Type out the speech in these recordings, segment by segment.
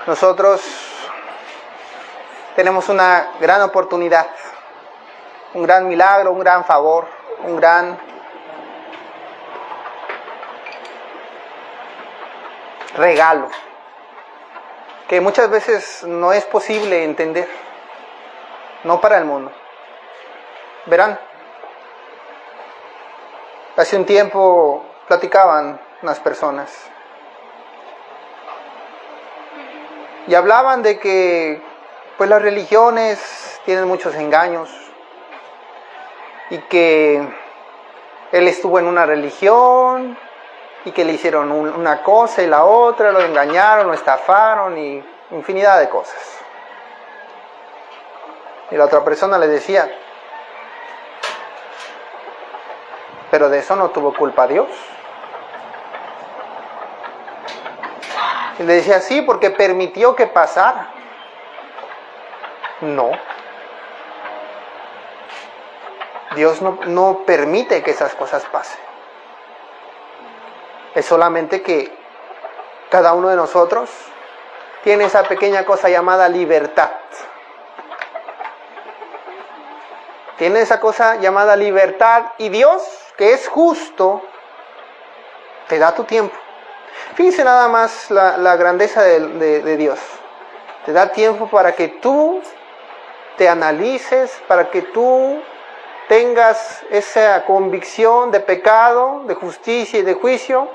Nosotros tenemos una gran oportunidad, un gran milagro, un gran favor, un gran regalo, que muchas veces no es posible entender, no para el mundo. Verán, hace un tiempo platicaban unas personas y hablaban de que pues las religiones tienen muchos engaños y que él estuvo en una religión y que le hicieron una cosa y la otra, lo engañaron, lo estafaron y infinidad de cosas. Y la otra persona le decía, pero de eso no tuvo culpa Dios. Y le decía, sí, porque permitió que pasara. No. Dios no permite que esas cosas pasen. Es solamente que cada uno de nosotros tiene esa pequeña cosa llamada libertad. Tiene esa cosa llamada libertad y Dios, que es justo, te da tu tiempo. Fíjense nada más la grandeza de Dios. Te da tiempo para que tú te analices, para que tú tengas esa convicción de pecado, de justicia y de juicio,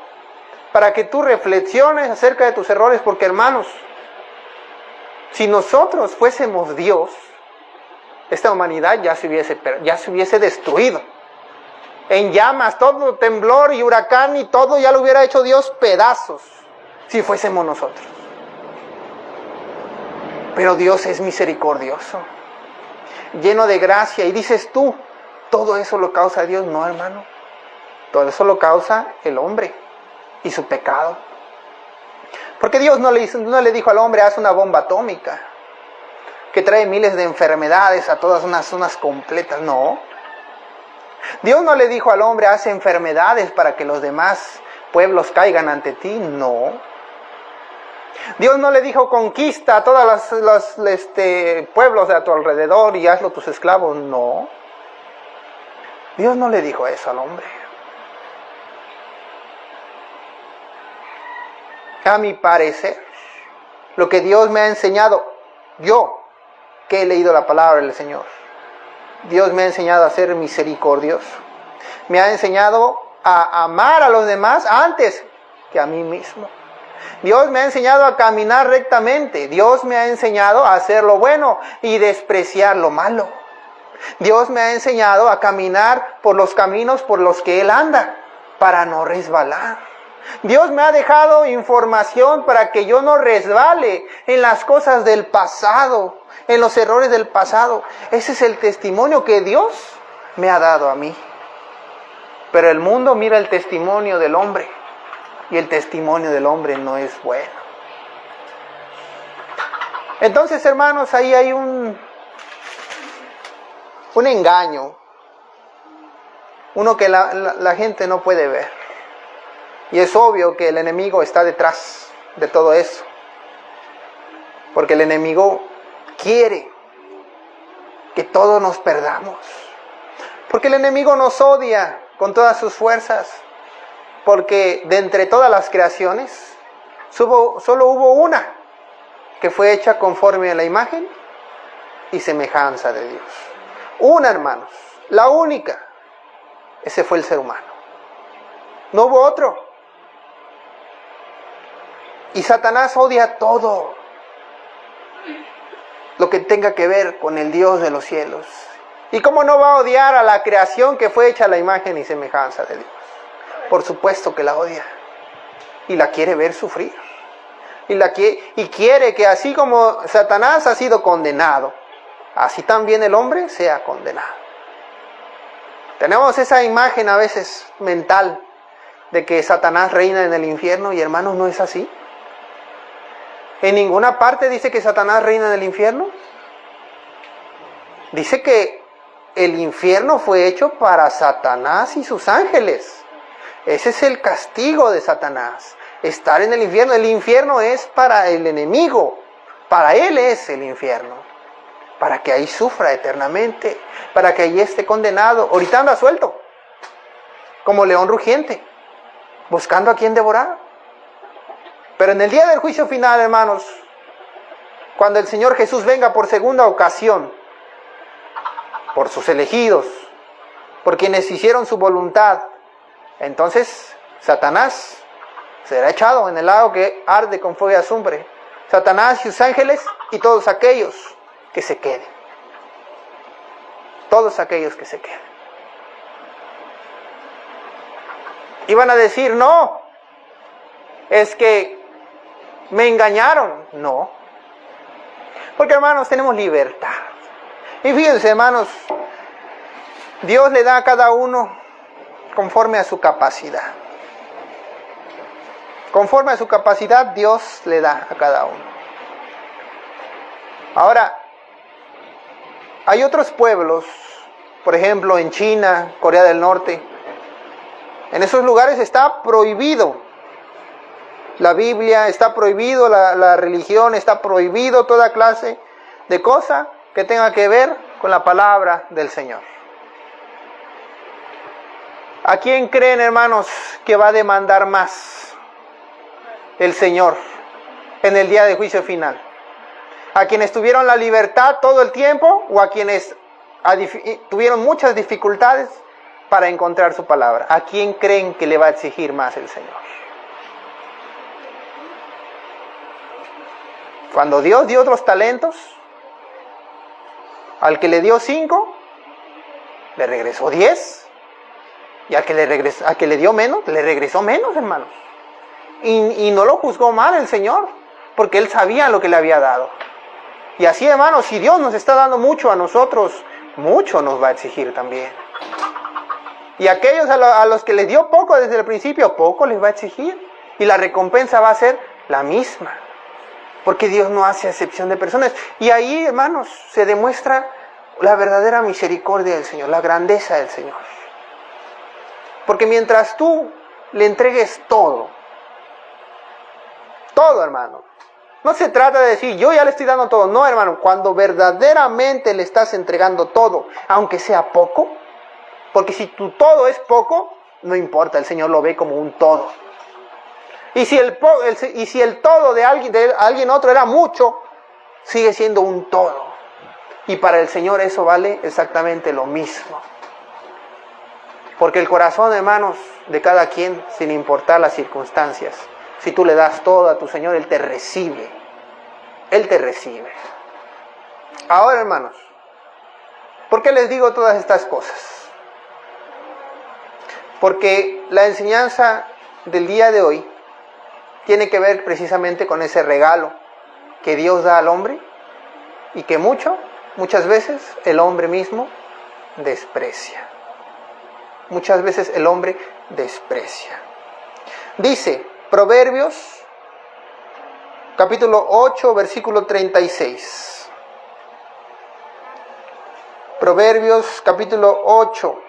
para que tú reflexiones acerca de tus errores, porque hermanos, si nosotros fuésemos Dios, esta humanidad ya se hubiese destruido. En llamas, todo temblor y huracán y todo ya lo hubiera hecho Dios pedazos, si fuésemos nosotros. Pero Dios es misericordioso, lleno de gracia, y dices tú, ¿todo eso lo causa Dios? No, hermano. Todo eso lo causa el hombre y su pecado. Porque Dios no le dijo al hombre, haz una bomba atómica que trae miles de enfermedades a todas unas zonas completas. No. Dios no le dijo al hombre, haz enfermedades para que los demás pueblos caigan ante ti. No. Dios no le dijo, conquista a todos los pueblos de a tu alrededor y hazlo tus esclavos. No. Dios no le dijo eso al hombre. A mi parecer, lo que Dios me ha enseñado, yo que he leído la palabra del Señor, Dios me ha enseñado a ser misericordioso. Me ha enseñado a amar a los demás antes que a mí mismo. Dios me ha enseñado a caminar rectamente. Dios me ha enseñado a hacer lo bueno y despreciar lo malo. Dios me ha enseñado a caminar por los caminos por los que Él anda, para no resbalar. Dios me ha dejado información para que yo no resbale en las cosas del pasado, en los errores del pasado. Ese es el testimonio que Dios me ha dado a mí. Pero el mundo mira el testimonio del hombre, y el testimonio del hombre no es bueno. Entonces, hermanos, ahí hay un engaño, uno que la gente no puede ver. Y es obvio que el enemigo está detrás de todo eso, porque el enemigo quiere que todos nos perdamos, porque el enemigo nos odia con todas sus fuerzas, porque de entre todas las creaciones solo hubo una que fue hecha conforme a la imagen y semejanza de Dios. Una, hermanos, la única. Ese fue el ser humano. No hubo otro. Y Satanás odia todo lo que tenga que ver con el Dios de los cielos. ¿Y cómo no va a odiar a la creación que fue hecha a la imagen y semejanza de Dios? Por supuesto que la odia. Y la quiere ver sufrir. Y quiere que así como Satanás ha sido condenado, así también el hombre sea condenado. Tenemos esa imagen a veces mental de que Satanás reina en el infierno, y hermanos, no es así. En ninguna parte dice que Satanás reina en el infierno. Dice que el infierno fue hecho para Satanás y sus ángeles. Ese es el castigo de Satanás, estar en el infierno. El infierno es para el enemigo, Para él es el infierno, para que ahí sufra eternamente, para que ahí esté condenado. Ahorita anda suelto, como león rugiente, buscando a quien devorar. Pero en el día del juicio final, hermanos, cuando el Señor Jesús venga por segunda ocasión, por sus elegidos, por quienes hicieron su voluntad, entonces Satanás será echado en el lago que arde con fuego y azufre. Satanás y sus ángeles y todos aquellos que se queden. Todos aquellos que se queden. Iban a decir, no, es que me engañaron. No. Porque, hermanos, tenemos libertad. Y fíjense, hermanos, Dios le da a cada uno conforme a su capacidad. Conforme a su capacidad, Dios le da a cada uno. Ahora, hay otros pueblos, por ejemplo, en China, Corea del Norte. En esos lugares está prohibido la Biblia, está prohibido la religión, está prohibido toda clase de cosa que tenga que ver con la palabra del Señor. ¿A quién creen, hermanos, que va a demandar más el Señor en el día de juicio final? ¿A quienes tuvieron la libertad todo el tiempo o a quienes tuvieron muchas dificultades para encontrar su palabra? ¿A quién creen que le va a exigir más el Señor? Cuando Dios dio otros talentos, al que le dio 5, le regresó 10. Y al que le dio menos, le regresó menos, hermanos. Y no lo juzgó mal el Señor, porque Él sabía lo que le había dado. Y así, hermanos, si Dios nos está dando mucho a nosotros, mucho nos va a exigir también. Y aquellos a los que les dio poco desde el principio, poco les va a exigir. Y la recompensa va a ser la misma. Porque Dios no hace acepción de personas. Y ahí, hermanos, se demuestra la verdadera misericordia del Señor, la grandeza del Señor. Porque mientras tú le entregues todo, hermano, no se trata de decir, yo ya le estoy dando todo. No, hermano, cuando verdaderamente le estás entregando todo, aunque sea poco, porque si tu todo es poco, no importa, el Señor lo ve como un todo. Y si el todo de alguien otro era mucho, sigue siendo un todo. Y para el Señor eso vale exactamente lo mismo. Porque el corazón, hermanos, de cada quien, sin importar las circunstancias, si tú le das todo a tu Señor, Él te recibe. Él te recibe. Ahora, hermanos, ¿por qué les digo todas estas cosas? Porque la enseñanza del día de hoy tiene que ver precisamente con ese regalo que Dios da al hombre y que muchas veces el hombre mismo desprecia. Muchas veces el hombre desprecia. Dice Proverbios capítulo 8, versículo 36. Proverbios capítulo 8.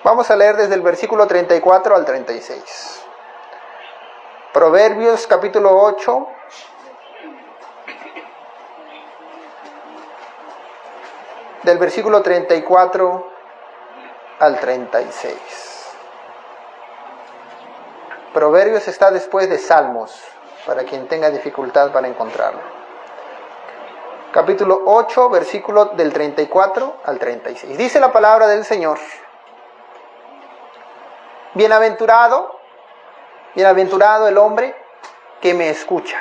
Vamos a leer desde el versículo 34 al 36. Proverbios capítulo 8. Del versículo 34 al 36. Proverbios está después de Salmos, para quien tenga dificultad para encontrarlo. Capítulo 8, versículo del 34 al 36. Dice la palabra del Señor: Bienaventurado el hombre que me escucha,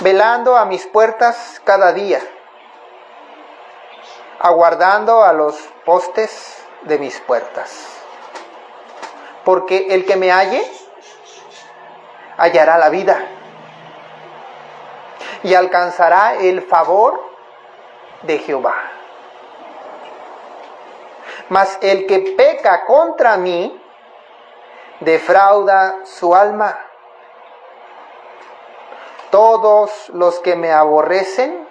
velando a mis puertas cada día, aguardando a los postes de mis puertas. Porque el que me halle, hallará la vida, y alcanzará el favor de Jehová. Mas el que peca contra mí, defrauda su alma. Todos los que me aborrecen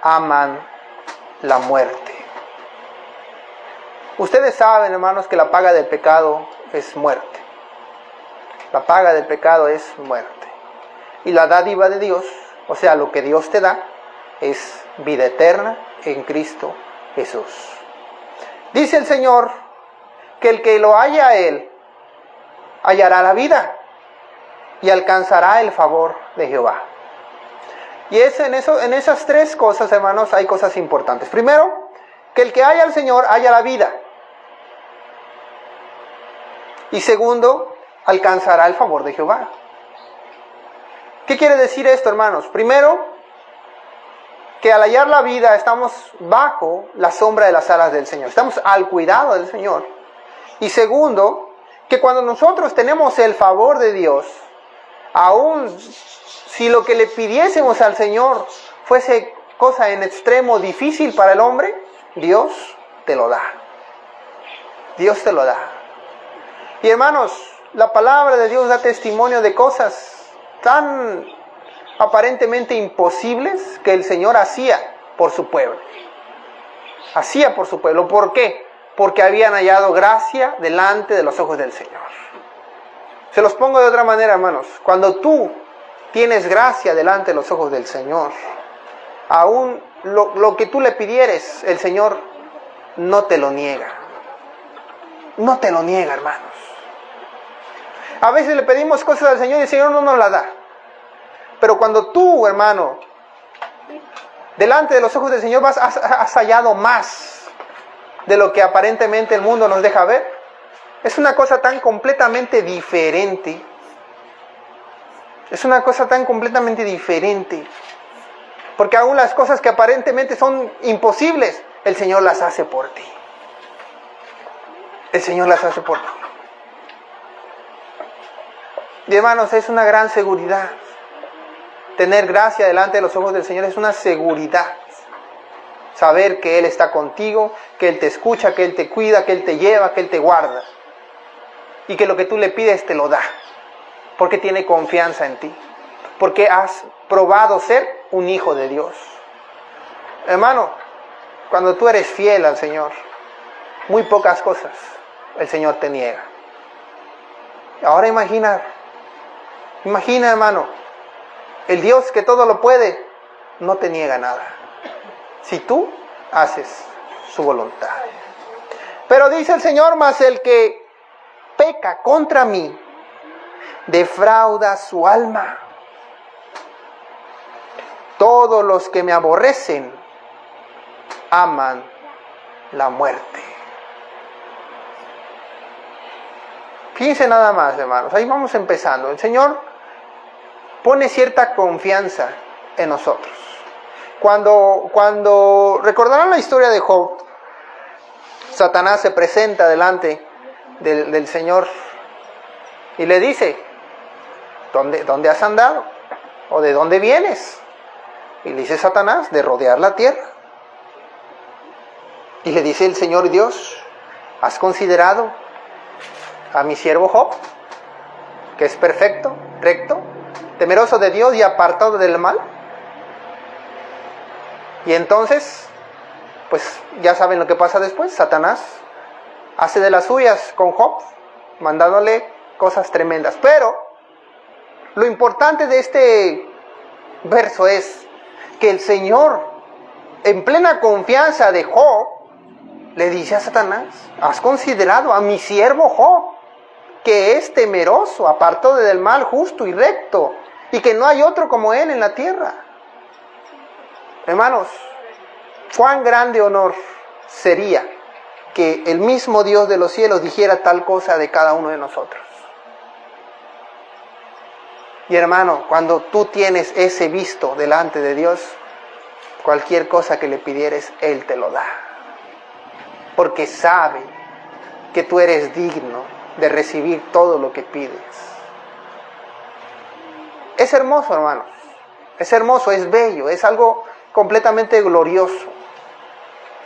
aman la muerte. Ustedes saben, hermanos, que la paga del pecado es muerte. La paga del pecado es muerte. Y la dádiva de Dios, o sea, lo que Dios te da, es vida eterna en Cristo Jesús. Dice el Señor que el que lo halla a Él, hallará la vida y alcanzará el favor de Jehová. Y en esas tres cosas, hermanos, hay cosas importantes. Primero, que el que halla al Señor halla la vida. Y segundo, alcanzará el favor de Jehová. ¿Qué quiere decir esto, hermanos? Primero, que al hallar la vida estamos bajo la sombra de las alas del Señor. Estamos al cuidado del Señor. Y segundo, que cuando nosotros tenemos el favor de Dios, aun si lo que le pidiésemos al Señor fuese cosa en extremo difícil para el hombre, Dios te lo da. Dios te lo da. Y hermanos, la palabra de Dios da testimonio de cosas tan aparentemente imposibles que el Señor hacía por su pueblo. Hacía por su pueblo. ¿Por qué? Porque habían hallado gracia delante de los ojos del Señor. Se los pongo de otra manera, hermanos. Cuando tú tienes gracia delante de los ojos del Señor, aún lo que tú le pidieres, el Señor no te lo niega. No te lo niega, hermanos. A veces le pedimos cosas al Señor y el Señor no nos las da. Pero cuando tú, hermano, delante de los ojos del Señor has hallado más de lo que aparentemente el mundo nos deja ver, es una cosa tan completamente diferente. Es una cosa tan completamente diferente. Porque aún las cosas que aparentemente son imposibles, el Señor las hace por ti. El Señor las hace por ti. Y hermanos, es una gran seguridad. Tener gracia delante de los ojos del Señor es una seguridad. Saber que Él está contigo, que Él te escucha, que Él te cuida, que Él te lleva, que Él te guarda. Y que lo que tú le pides te lo da. Porque tiene confianza en ti. Porque has probado ser un hijo de Dios. Hermano, cuando tú eres fiel al Señor, muy pocas cosas el Señor te niega. Ahora imagina, hermano, el Dios que todo lo puede, no te niega nada. Si tú haces su voluntad. Pero dice el Señor, mas el que peca contra mí, defrauda su alma. Todos los que me aborrecen, aman la muerte. Fíjense nada más, hermanos, ahí vamos empezando. El Señor pone cierta confianza en nosotros. Cuando recordarán la historia de Job, Satanás se presenta delante del Señor y le dice, ¿dónde has andado? ¿O de dónde vienes? Y le dice Satanás, de rodear la tierra. Y le dice el Señor Dios, ¿has considerado a mi siervo Job, que es perfecto, recto, temeroso de Dios y apartado del mal? Y entonces, pues ya saben lo que pasa después. Satanás hace de las suyas con Job, mandándole cosas tremendas. Pero lo importante de este verso es que el Señor, en plena confianza de Job, le dice a Satanás, ¿has considerado a mi siervo Job, que es temeroso, apartado del mal, justo y recto, y que no hay otro como él en la tierra? Hermanos, cuán grande honor sería que el mismo Dios de los cielos dijera tal cosa de cada uno de nosotros. Y hermano, cuando tú tienes ese visto delante de Dios, cualquier cosa que le pidieres, Él te lo da. Porque sabe que tú eres digno de recibir todo lo que pides. Es hermoso, hermanos. Es hermoso, es bello, es algo completamente glorioso.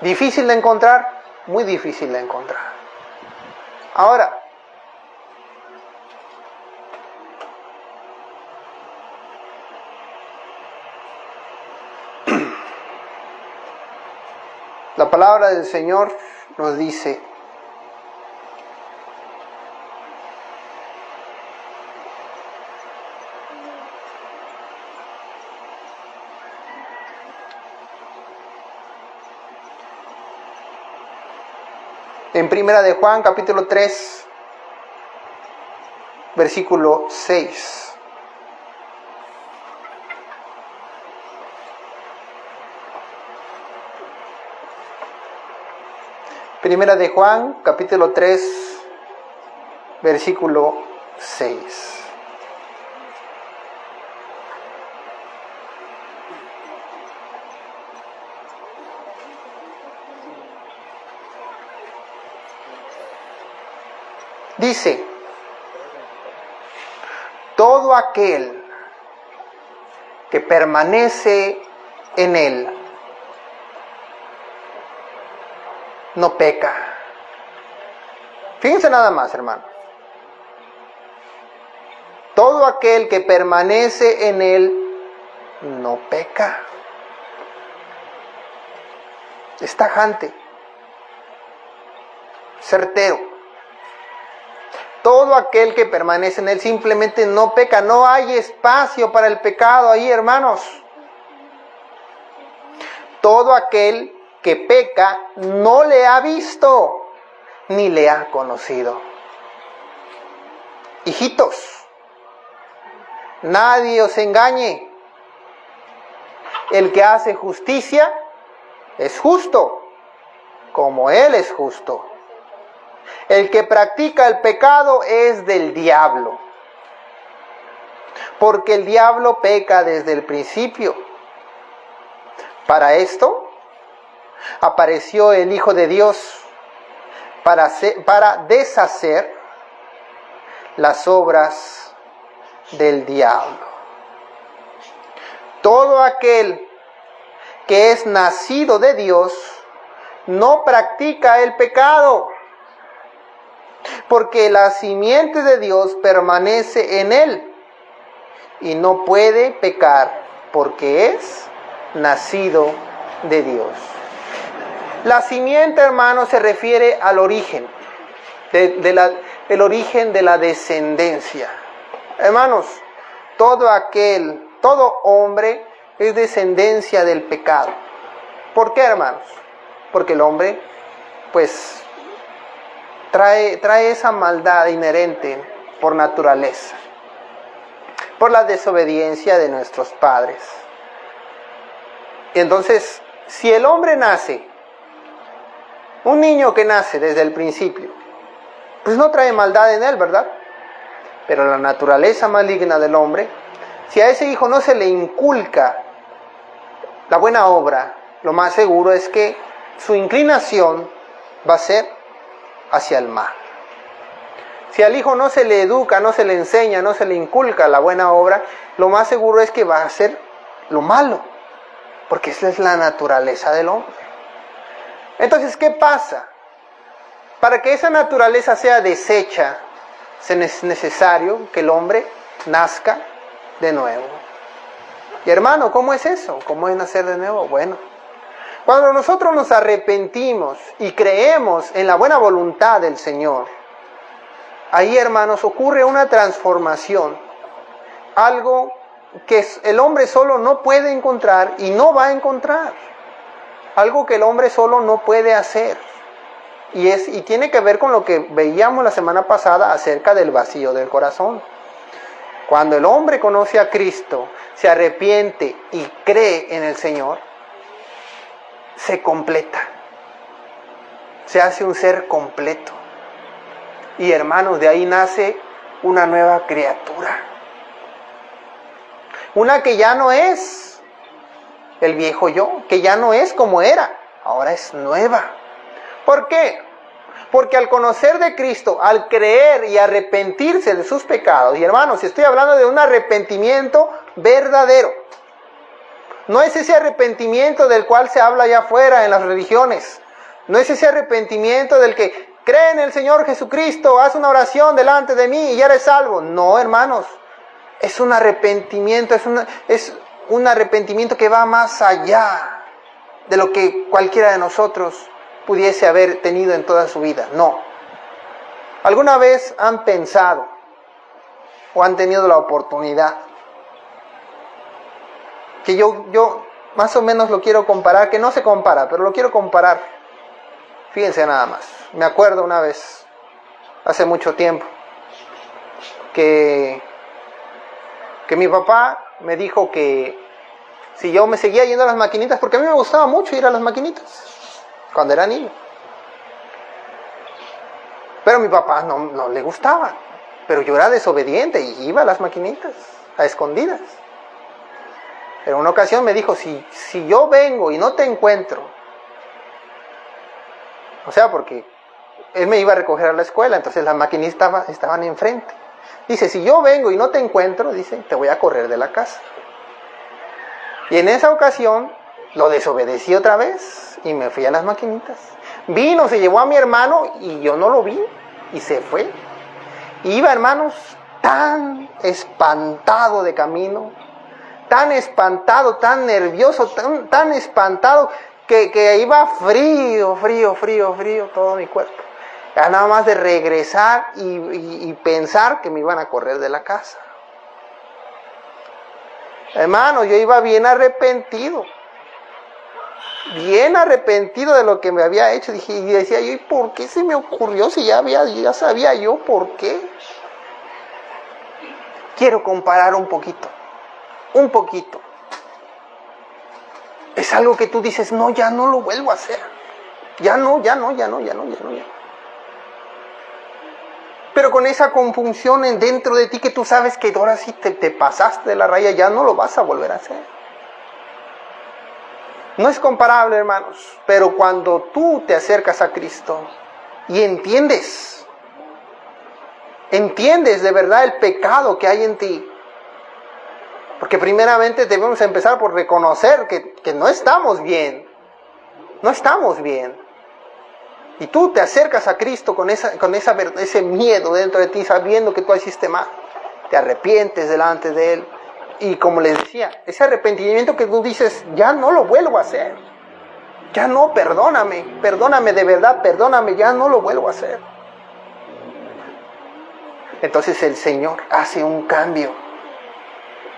Difícil de encontrar, muy difícil de encontrar. Ahora, la palabra del Señor nos dice En Primera de Juan, capítulo 3, versículo 6. Primera de Juan, capítulo 3, versículo 6. Dice, todo aquel que permanece en Él no peca. Fíjense nada más, hermano. Todo aquel que permanece en Él no peca. Es tajante, certero. Todo aquel que permanece en Él simplemente no peca. No hay espacio para el pecado ahí, hermanos. Todo aquel que peca no le ha visto ni le ha conocido. Hijitos, nadie os engañe. El que hace justicia es justo, como Él es justo. El que practica el pecado es del diablo, porque el diablo peca desde el principio. Para esto apareció el Hijo de Dios, para deshacer las obras del diablo. Todo aquel que es nacido de Dios no practica el pecado, porque la simiente de Dios permanece en él y no puede pecar porque es nacido de Dios. La simiente, hermano, se refiere al origen, el origen de la descendencia. Hermanos, todo hombre es descendencia del pecado. ¿Por qué, hermanos? Porque el hombre, pues, trae esa maldad inherente por naturaleza, por la desobediencia de nuestros padres. Y entonces, si el hombre nace, un niño que nace desde el principio, pues no trae maldad en él, ¿verdad? Pero la naturaleza maligna del hombre, si a ese hijo no se le inculca la buena obra, lo más seguro es que su inclinación va a ser hacia el mal. Si al hijo no se le educa, no se le enseña, no se le inculca la buena obra, lo más seguro es que va a hacer lo malo, porque esa es la naturaleza del hombre. Entonces, ¿qué pasa? Para que esa naturaleza sea deshecha, es necesario que el hombre nazca de nuevo. Y hermano, ¿cómo es eso? ¿Cómo es nacer de nuevo? Bueno, cuando nosotros nos arrepentimos y creemos en la buena voluntad del Señor, ahí, hermanos, ocurre una transformación, algo que el hombre solo no puede encontrar y no va a encontrar, algo que el hombre solo no puede hacer, y tiene que ver con lo que veíamos la semana pasada acerca del vacío del corazón. Cuando el hombre conoce a Cristo, se arrepiente y cree en el Señor, se completa, se hace un ser completo. Y hermanos, de ahí nace una nueva criatura. Una que ya no es el viejo yo, que ya no es como era, ahora es nueva. ¿Por qué? Porque al conocer de Cristo, al creer y arrepentirse de sus pecados, y hermanos, estoy hablando de un arrepentimiento verdadero. No es ese arrepentimiento del cual se habla allá afuera en las religiones. No es ese arrepentimiento del que cree en el Señor Jesucristo, haz una oración delante de mí y ya eres salvo. No, hermanos. Es un arrepentimiento, es un arrepentimiento que va más allá de lo que cualquiera de nosotros pudiese haber tenido en toda su vida. No. ¿Alguna vez han pensado o han tenido la oportunidad? Que yo más o menos lo quiero comparar, que no se compara, pero lo quiero comparar. Fíjense nada más. Me acuerdo una vez, hace mucho tiempo, que mi papá me dijo que si yo me seguía yendo a las maquinitas, porque a mí me gustaba mucho ir a las maquinitas cuando era niño. Pero a mi papá no le gustaba. Pero yo era desobediente y iba a las maquinitas, a escondidas. Pero una ocasión me dijo, si yo vengo y no te encuentro, o sea, porque él me iba a recoger a la escuela, entonces las maquinistas estaban enfrente. Dice, si yo vengo y no te encuentro, dice, te voy a correr de la casa. Y en esa ocasión lo desobedecí otra vez y me fui a las maquinitas. Vino, se llevó a mi hermano y yo no lo vi y se fue. Iba, hermanos, tan espantado de camino, tan espantado, tan nervioso, tan espantado, que iba frío todo mi cuerpo. Ya nada más de regresar y pensar que me iban a correr de la casa. Hermano, yo iba bien arrepentido de lo que me había hecho. Y decía yo, ¿y por qué se me ocurrió si ya sabía yo por qué? Quiero comparar un poquito. Es algo que tú dices, no, ya no lo vuelvo a hacer. Ya no. Pero con esa compunción dentro de ti que tú sabes que ahora sí te pasaste de la raya, ya no lo vas a volver a hacer. No es comparable, hermanos, pero cuando tú te acercas a Cristo y entiendes de verdad el pecado que hay en ti, porque primeramente debemos empezar por reconocer que no estamos bien, y tú te acercas a Cristo con ese miedo dentro de ti, sabiendo que tú hiciste mal, te arrepientes delante de Él. Y como les decía, ese arrepentimiento que tú dices, ya no lo vuelvo a hacer. Ya no, perdóname de verdad, perdóname, ya no lo vuelvo a hacer. Entonces el Señor hace un cambio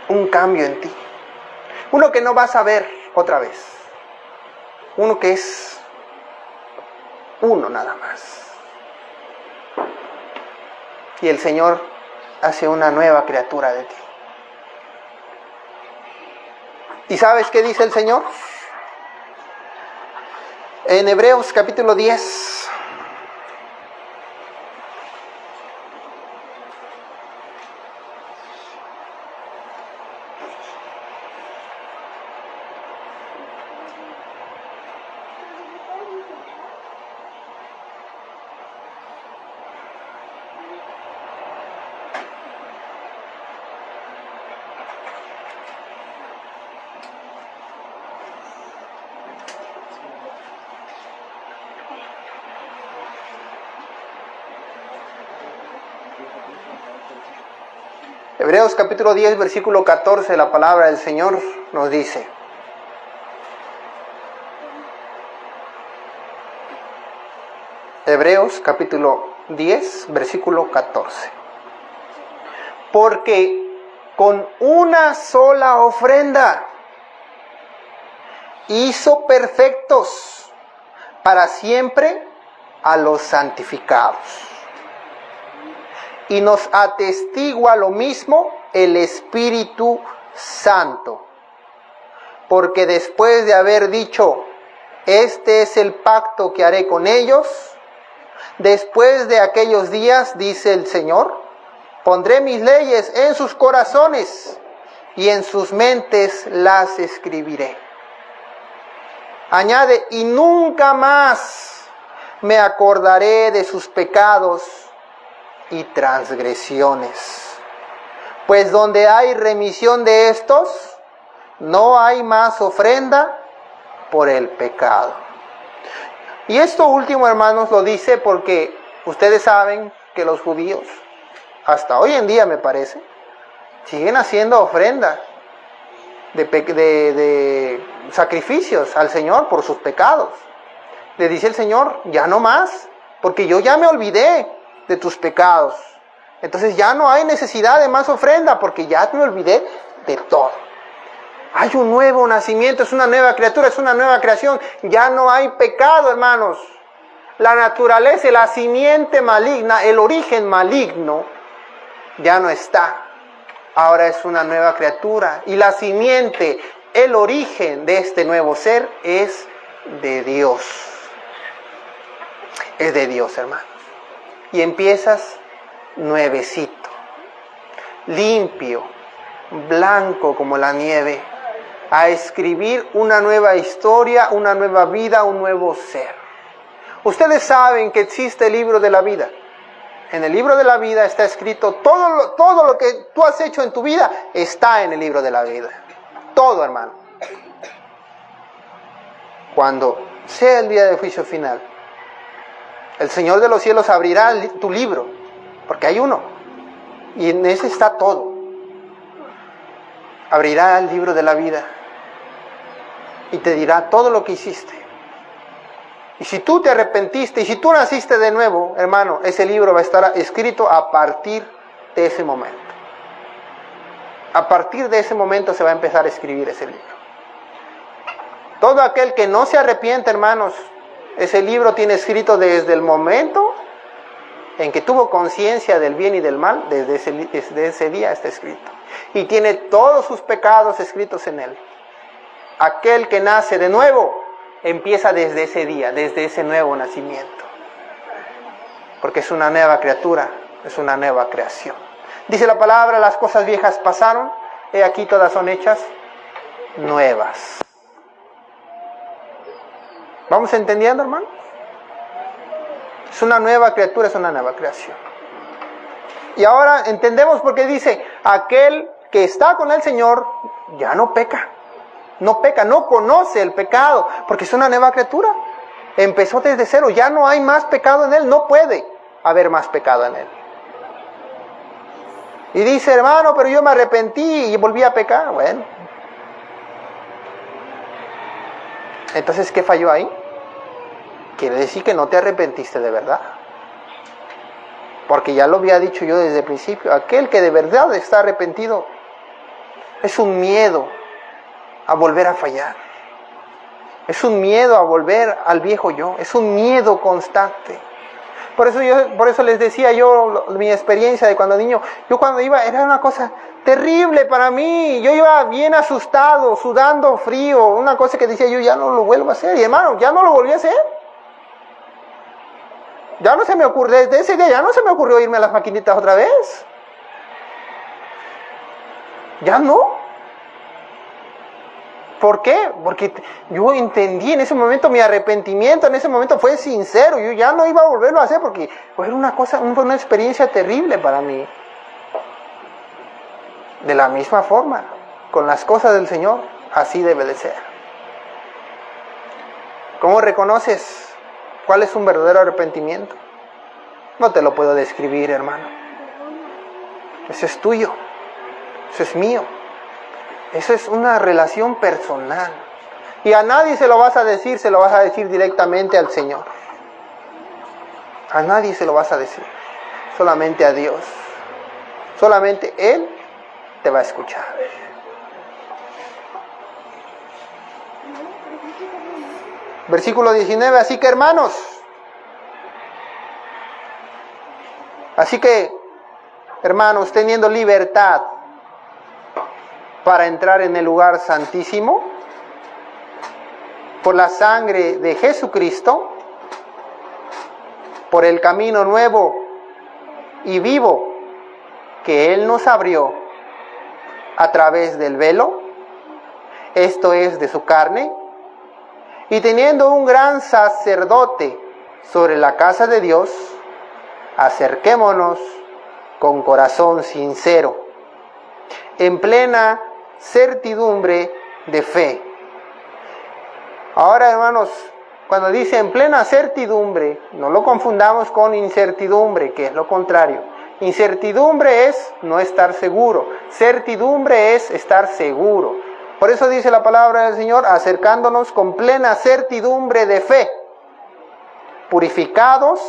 en ti. Uno que no vas a ver otra vez. Uno que es uno nada más. Y el Señor hace una nueva criatura de ti. ¿Y sabes qué dice el Señor? En Hebreos capítulo 10. Hebreos capítulo 10, versículo 14, la palabra del Señor nos dice: Hebreos capítulo 10, versículo 14. Porque con una sola ofrenda hizo perfectos para siempre a los santificados. Y nos atestigua lo mismo el Espíritu Santo. Porque después de haber dicho, este es el pacto que haré con ellos, después de aquellos días, dice el Señor, pondré mis leyes en sus corazones y en sus mentes las escribiré. Añade, y nunca más me acordaré de sus pecados y transgresiones. Pues donde hay remisión de estos, no hay más ofrenda por el pecado. Y esto último, hermanos, lo dice porque ustedes saben que los judíos, hasta hoy en día me parece, siguen haciendo ofrenda de sacrificios al Señor por sus pecados. Le dice el Señor, ya no más, porque yo ya me olvidé de tus pecados. Entonces ya no hay necesidad de más ofrenda, porque ya me olvidé de todo. Hay un nuevo nacimiento, es una nueva criatura, es una nueva creación. Ya no hay pecado, hermanos. La naturaleza, la simiente maligna, el origen maligno, ya no está. Ahora es una nueva criatura. Y la simiente, el origen de este nuevo ser es de Dios. Es de Dios, hermanos. Y empiezas nuevecito, limpio, blanco como la nieve, a escribir una nueva historia, una nueva vida, un nuevo ser. Ustedes saben que existe el libro de la vida. En el libro de la vida está escrito todo lo que tú has hecho en tu vida, está en el libro de la vida. Todo, hermano. Cuando sea el día del juicio final, el Señor de los cielos abrirá tu libro, porque hay uno, y en ese está todo. Abrirá el libro de la vida y te dirá todo lo que hiciste. Y si tú te arrepentiste, y si tú naciste de nuevo, hermano, ese libro va a estar escrito a partir de ese momento. A partir de ese momento se va a empezar a escribir ese libro. Todo aquel que no se arrepiente, hermanos, ese libro tiene escrito desde el momento en que tuvo conciencia del bien y del mal, desde ese día está escrito. Y tiene todos sus pecados escritos en él. Aquel que nace de nuevo, empieza desde ese día, desde ese nuevo nacimiento. Porque es una nueva criatura, es una nueva creación. Dice la palabra, las cosas viejas pasaron, he aquí todas son hechas nuevas. ¿Vamos entendiendo, hermano? Es una nueva criatura, es una nueva creación. Y ahora entendemos por qué dice, aquel que está con el Señor ya no peca. No peca, no conoce el pecado, porque es una nueva criatura. Empezó desde cero, ya no hay más pecado en él, no puede haber más pecado en él. Y dice, hermano, pero yo me arrepentí y volví a pecar. Bueno. Entonces, ¿qué falló ahí? Quiere decir que no te arrepentiste de verdad. Porque ya lo había dicho yo desde el principio, aquel que de verdad está arrepentido es un miedo a volver a fallar. Es un miedo a volver al viejo yo. Es un miedo constante. Por eso les decía yo mi experiencia de cuando niño. Yo cuando iba, era una cosa terrible para mí. Yo iba bien asustado, sudando frío. Una cosa que decía yo, ya no lo vuelvo a hacer. Y hermano, ya no lo volví a hacer. Ya no se me ocurrió, desde ese día ya no se me ocurrió irme a las maquinitas otra vez. Ya no. ¿Por qué? Porque yo entendí en ese momento mi arrepentimiento, en ese momento fue sincero, yo ya no iba a volverlo a hacer porque fue una experiencia terrible para mí. De la misma forma, con las cosas del Señor, así debe de ser. ¿Cómo reconoces cuál es un verdadero arrepentimiento? No te lo puedo describir, hermano. Eso es tuyo, eso es mío. Eso es una relación personal. Y a nadie se lo vas a decir, se lo vas a decir directamente al Señor. A nadie se lo vas a decir. Solamente a Dios. Solamente Él te va a escuchar. Versículo 19. Así que, hermanos, hermanos, teniendo libertad para entrar en el lugar santísimo, por la sangre de Jesucristo, por el camino nuevo y vivo que Él nos abrió a través del velo, esto es de su carne, y teniendo un gran sacerdote sobre la casa de Dios, acerquémonos con corazón sincero, en plena certidumbre de fe. Ahora, hermanos, cuando dice en plena certidumbre, no lo confundamos con incertidumbre, que es lo contrario. Incertidumbre es no estar seguro, certidumbre es estar seguro. Por eso dice la palabra del Señor, acercándonos con plena certidumbre de fe, purificados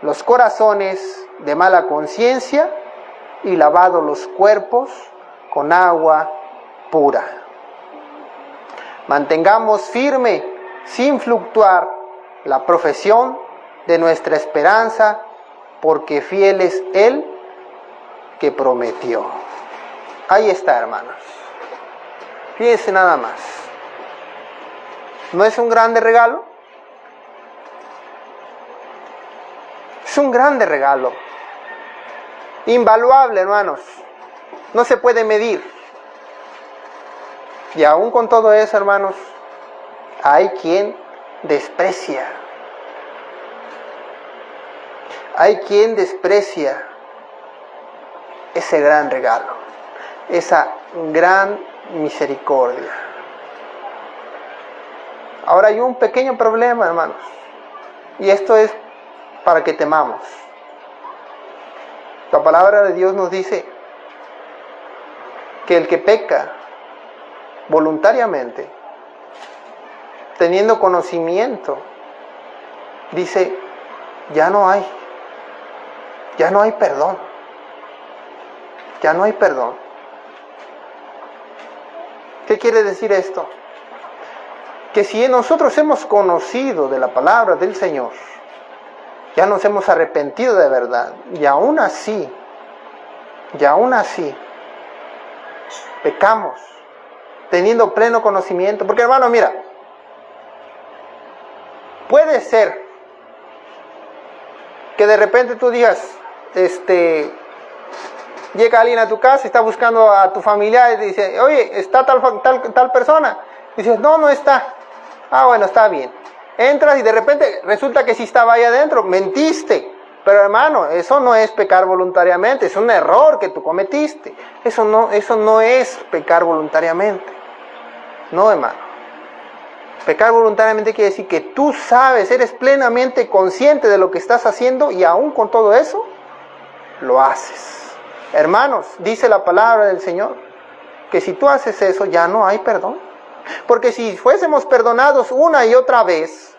los corazones de mala conciencia y lavados los cuerpos con agua pura. Mantengamos firme, sin fluctuar, la profesión de nuestra esperanza, porque fiel es Él que prometió. Ahí está, hermanos. Fíjense nada más. ¿No es un grande regalo? Es un grande regalo. Invaluable, hermanos. No se puede medir. Y aún con todo eso, hermanos, hay quien desprecia. Hay quien desprecia ese gran regalo, esa gran misericordia. Ahora hay un pequeño problema, hermanos, y esto es para que temamos. La palabra de Dios nos dice que el que peca voluntariamente, teniendo conocimiento, dice, ya no hay perdón. Ya no hay perdón. ¿Qué quiere decir esto? Que si nosotros hemos conocido de la palabra del Señor, ya nos hemos arrepentido de verdad, y aún así, pecamos, teniendo pleno conocimiento. Porque, hermano, mira, puede ser que de repente tú digas, llega alguien a tu casa, está buscando a tu familiar y te dice, oye, ¿está tal persona? Y dices, no está. Ah, bueno, está bien. Entras y de repente resulta que sí estaba ahí adentro, mentiste. Pero, hermano, eso no es pecar voluntariamente, es un error que tú cometiste. Eso no es pecar voluntariamente. No, hermano. Pecar voluntariamente quiere decir que tú sabes, eres plenamente consciente de lo que estás haciendo y aún con todo eso, lo haces. Hermanos, dice la palabra del Señor, que si tú haces eso ya no hay perdón. Porque si fuésemos perdonados una y otra vez,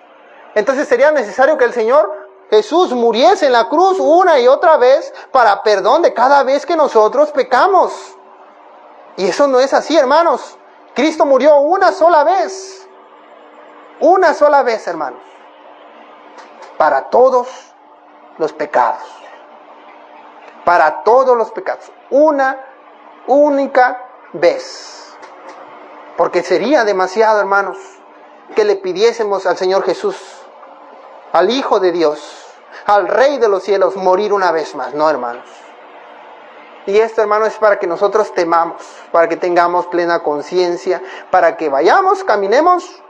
entonces sería necesario que el Señor Jesús muriese en la cruz una y otra vez para perdón de cada vez que nosotros pecamos. Y eso no es así, hermanos. Cristo murió una sola vez. Una sola vez, hermanos. Para todos los pecados. Para todos los pecados. Una única vez. Porque sería demasiado, hermanos, que le pidiésemos al Señor Jesús, al Hijo de Dios, al Rey de los cielos, morir una vez más. No, hermanos. Y esto, hermanos, es para que nosotros temamos, para que tengamos plena conciencia, para que vayamos, caminemos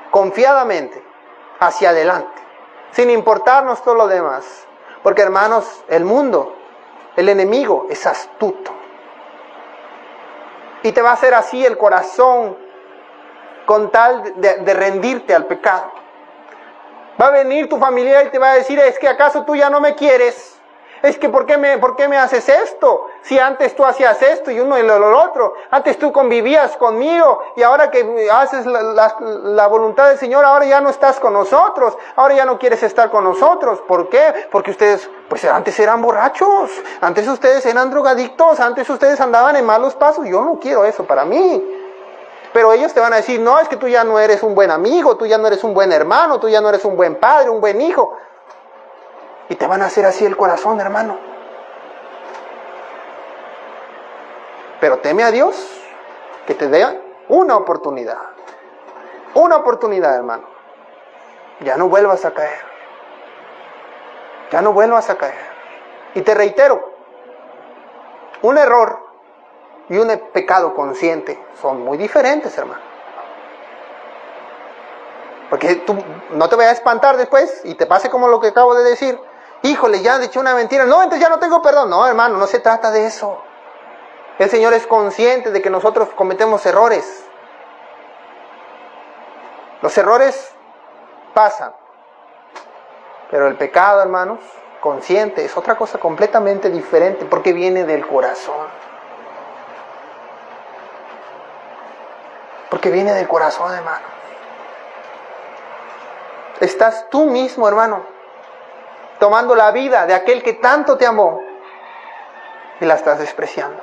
confiadamente hacia adelante, sin importarnos todo lo demás. Porque, hermanos, el mundo, el enemigo, es astuto. Y te va a hacer así el corazón con tal de rendirte al pecado. Va a venir tu familiar y te va a decir, es que acaso tú ya no me quieres. Es que ¿por qué me haces esto? Si antes tú hacías esto y uno y lo otro. Antes tú convivías conmigo y ahora que haces la voluntad del Señor, ahora ya no estás con nosotros. Ahora ya no quieres estar con nosotros. ¿Por qué? Porque ustedes, pues antes eran borrachos. Antes ustedes eran drogadictos. Antes ustedes andaban en malos pasos. Yo no quiero eso para mí. Pero ellos te van a decir, no, es que tú ya no eres un buen amigo, tú ya no eres un buen hermano, tú ya no eres un buen padre, un buen hijo. Y te van a hacer así el corazón, hermano. Pero teme a Dios, que te dé una oportunidad. Una oportunidad, hermano. Ya no vuelvas a caer. Ya no vuelvas a caer. Y te reitero, un error y un pecado consciente son muy diferentes, hermano. Porque tú no te vayas a espantar después y te pase como lo que acabo de decir. Híjole, ya han dicho una mentira. No, entonces ya no tengo perdón. No, hermano, no se trata de eso. El Señor es consciente de que nosotros cometemos errores. Los errores pasan. Pero el pecado, hermanos, consciente, es otra cosa completamente diferente porque viene del corazón. Porque viene del corazón, hermano. Estás tú mismo, hermano, tomando la vida de aquel que tanto te amó y la estás despreciando.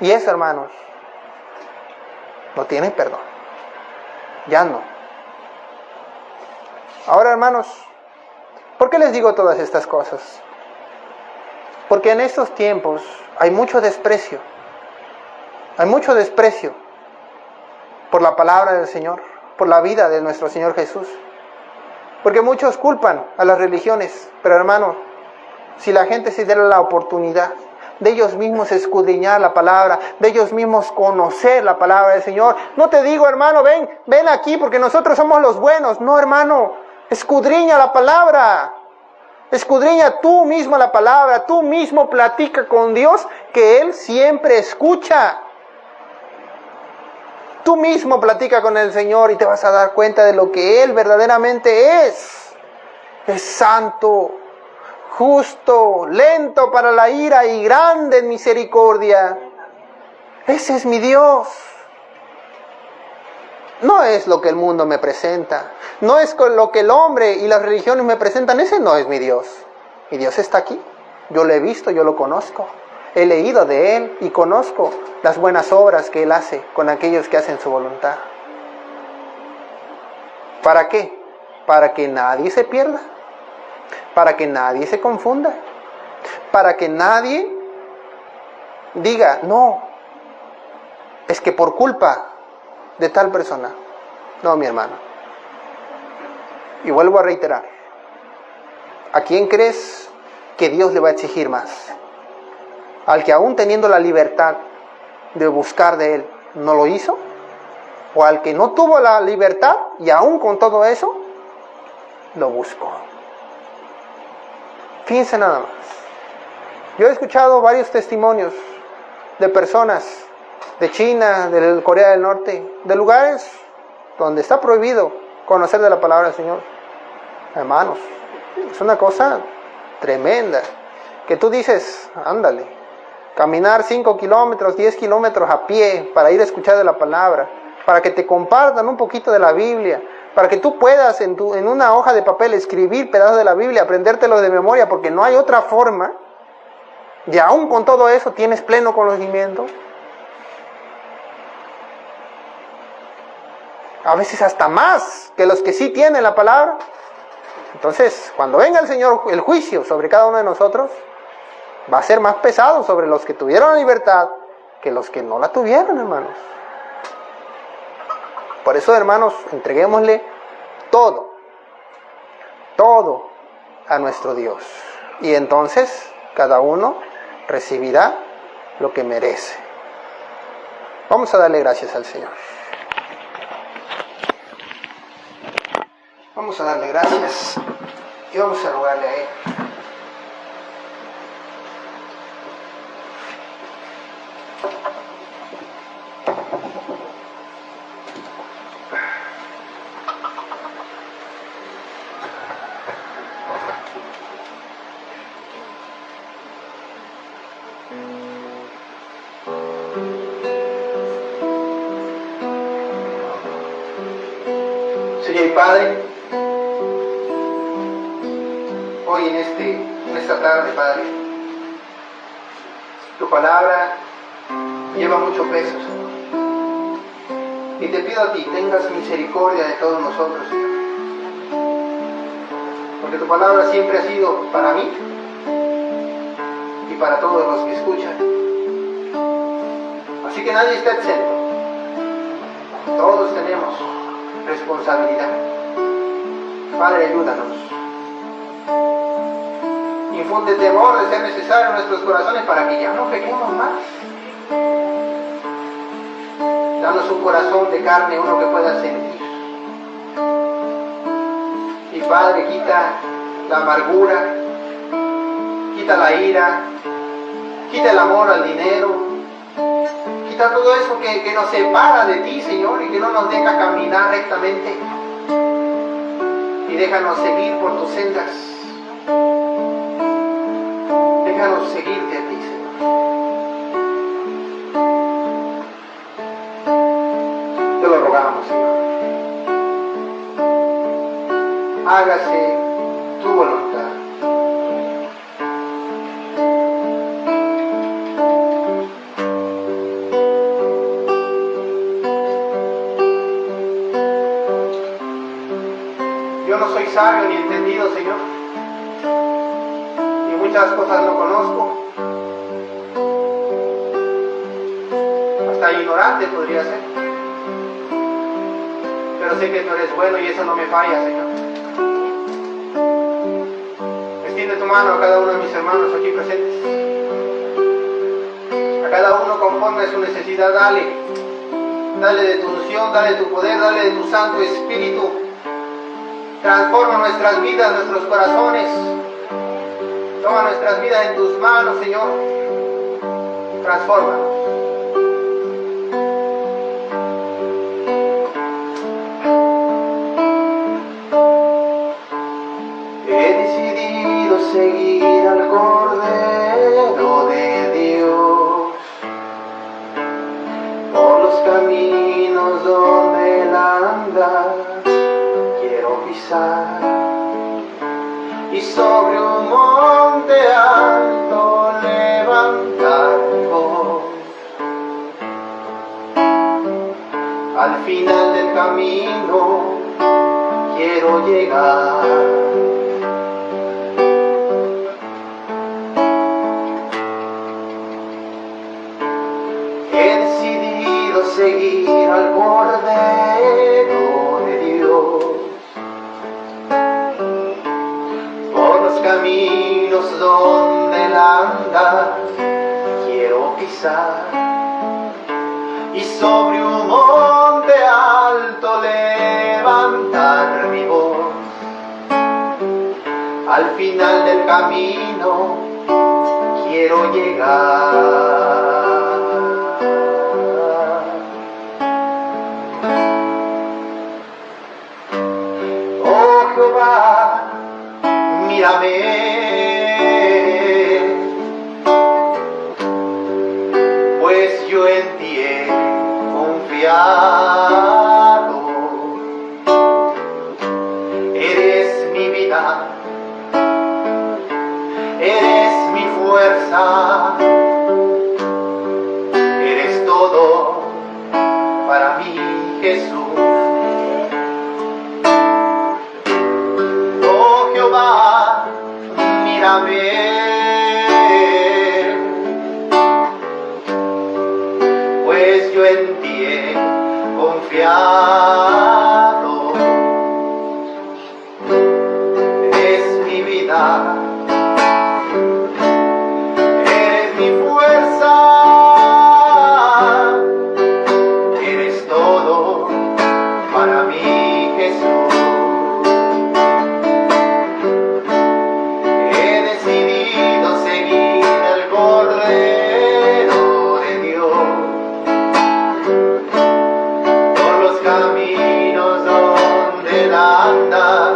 Y eso, hermanos, no tiene perdón. Ya no. Ahora, hermanos, ¿Por qué les digo todas estas cosas? Porque en estos tiempos hay mucho desprecio. Hay mucho desprecio por la palabra del Señor, por la vida de nuestro Señor Jesús. Porque muchos culpan a las religiones, pero hermano, si la gente se diera la oportunidad de ellos mismos escudriñar la palabra, de ellos mismos conocer la palabra del Señor. No te digo, hermano, ven aquí porque nosotros somos los buenos. No, hermano, escudriña la palabra. Escudriña tú mismo la palabra, tú mismo platica con Dios, que Él siempre escucha. Tú mismo platica con el Señor y te vas a dar cuenta de lo que Él verdaderamente es. Es santo, justo, lento para la ira y grande en misericordia. Ese es mi Dios. No es lo que el mundo me presenta. No es lo que el hombre y las religiones me presentan. Ese no es mi Dios. Mi Dios está aquí. Yo lo he visto, yo lo conozco. He leído de Él y conozco las buenas obras que Él hace con aquellos que hacen su voluntad. ¿Para qué? Para que nadie se pierda. Para que nadie se confunda. Para que nadie diga, no, es que por culpa de tal persona. No, mi hermano. Y vuelvo a reiterar. ¿A quién crees que Dios le va a exigir más? ¿Al que aún teniendo la libertad de buscar de Él no lo hizo? ¿O al que no tuvo la libertad y aún con todo eso lo buscó? Fíjense nada más. Yo he escuchado varios testimonios de personas de China, de Corea del Norte, de lugares donde está prohibido conocer de la palabra del Señor. Hermanos, es una cosa tremenda, que tú dices, ándale, caminar 5 kilómetros, 10 kilómetros a pie para ir a escuchar de la palabra, para que te compartan un poquito de la Biblia, para que tú puedas en una hoja de papel escribir pedazos de la Biblia, aprendértelo de memoria, porque no hay otra forma, y aún con todo eso tienes pleno conocimiento. A veces hasta más que los que sí tienen la palabra. Entonces, cuando venga el Señor, el juicio sobre cada uno de nosotros, va a ser más pesado sobre los que tuvieron la libertad que los que no la tuvieron, hermanos. Por eso, hermanos, entreguémosle todo a nuestro Dios. Y entonces, cada uno recibirá lo que merece. Vamos a darle gracias al Señor. Vamos a darle gracias y vamos a rogarle a Él. Señor y Padre, hoy en esta tarde, Padre, tu palabra lleva mucho peso, Señor. Y te pido a ti, tengas misericordia de todos nosotros, Señor. Porque tu palabra siempre ha sido para mí y para todos los que escuchan. Así que nadie está exento. Todos tenemos responsabilidad. Padre, ayúdanos. Infunde temor de ser necesario en nuestros corazones para que ya no pequemos más. Danos un corazón de carne, uno que pueda sentir. Y Padre, quita la amargura, quita la ira, quita el amor al dinero, quita todo eso que nos separa de ti, Señor, y que no nos deja caminar rectamente. Y déjanos seguir por tus sendas. Déjanos seguirte a ti, Señor. Te lo rogamos, Señor. Hágase tu voluntad. Yo no soy sabio ni entendido, Señor, muchas cosas no conozco. Hasta ignorante podría ser. Pero sé que tú eres bueno y eso no me falla, Señor. Extiende tu mano a cada uno de mis hermanos aquí presentes. A cada uno conforme a su necesidad, dale. Dale de tu unción, dale de tu poder, dale de tu Santo Espíritu. Transforma nuestras vidas, nuestros corazones. Toma nuestras vidas en tus manos, Señor. Transfórmanos. He decidido seguir al Cordero de Dios por los caminos donde Él anda. Quiero pisar y sobre un monte alto levantar mi voz. Al final del camino quiero llegar. He decidido seguir al Cordero de Dios por los caminos donde Él anda. Quiero pisar y sobre un monte alto levantar mi voz. Al final del camino quiero llegar. Oh Jehová, mírame, pues yo en ti he confiado. Eres mi vida, eres mi fuerza, eres todo para mí, Jesús. Oh Jehová, mírame, pues yo en ti he confiado. Eres mi vida, eres mi fuerza, eres todo para mí, Jesús. He decidido seguir al Cordero de Dios por los caminos donde Él anda.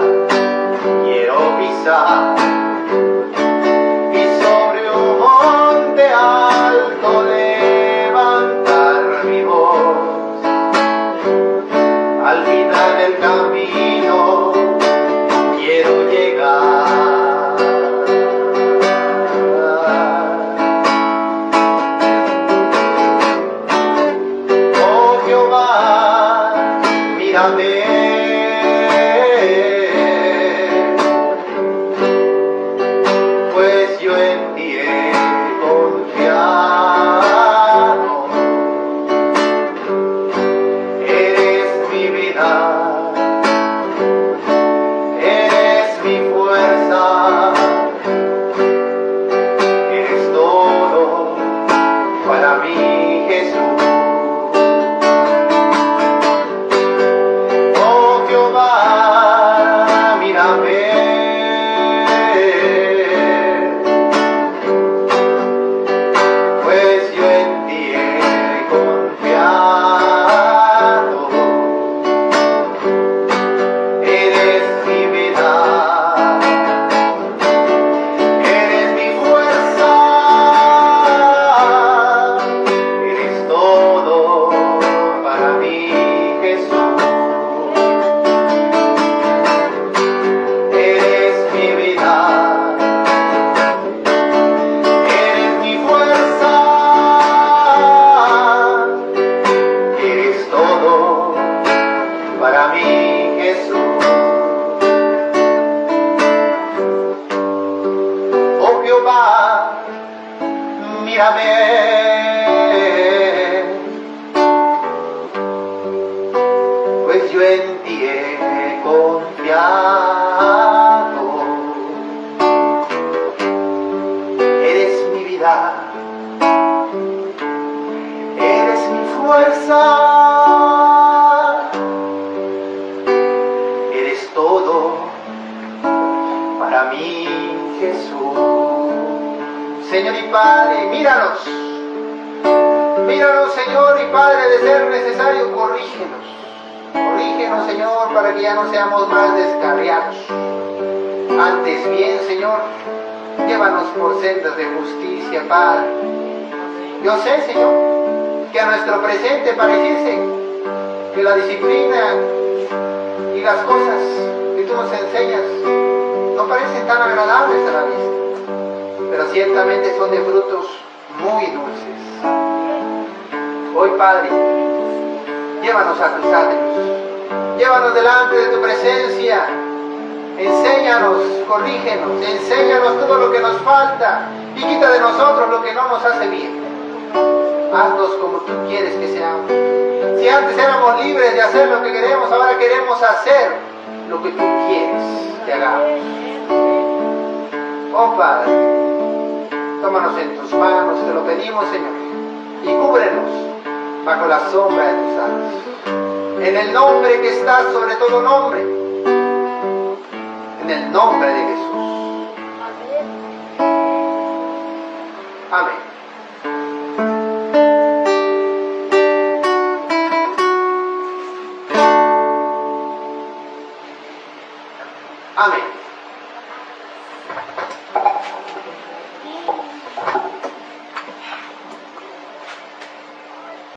Quiero pisar Jehová, mírame. Pues yo en ti he confiado. Eres mi vida, eres mi fuerza, eres todo para mí, Jesús. Señor y Padre, míranos. Míranos, Señor y Padre, de ser necesario, corrígenos. Corrígenos, Señor, para que ya no seamos más descarriados. Antes bien, Señor, llévanos por sendas de justicia, Padre. Yo sé, Señor, que a nuestro presente pareciese que la disciplina y las cosas que tú nos enseñas no parecen tan agradables a la vista, pero ciertamente son de frutos muy dulces. Hoy, Padre, llévanos a tus atrios, llévanos delante de tu presencia, enséñanos, corrígenos, enséñanos todo lo que nos falta y quita de nosotros lo que no nos hace bien. Haznos como tú quieres que seamos. Si antes éramos libres de hacer lo que queremos, ahora queremos hacer lo que tú quieres que hagamos. Oh Padre, tómanos en tus manos, te lo pedimos, Señor, y cúbrenos bajo la sombra de tus alas. En el nombre que está sobre todo nombre, en el nombre de Jesús. Amén. Amén.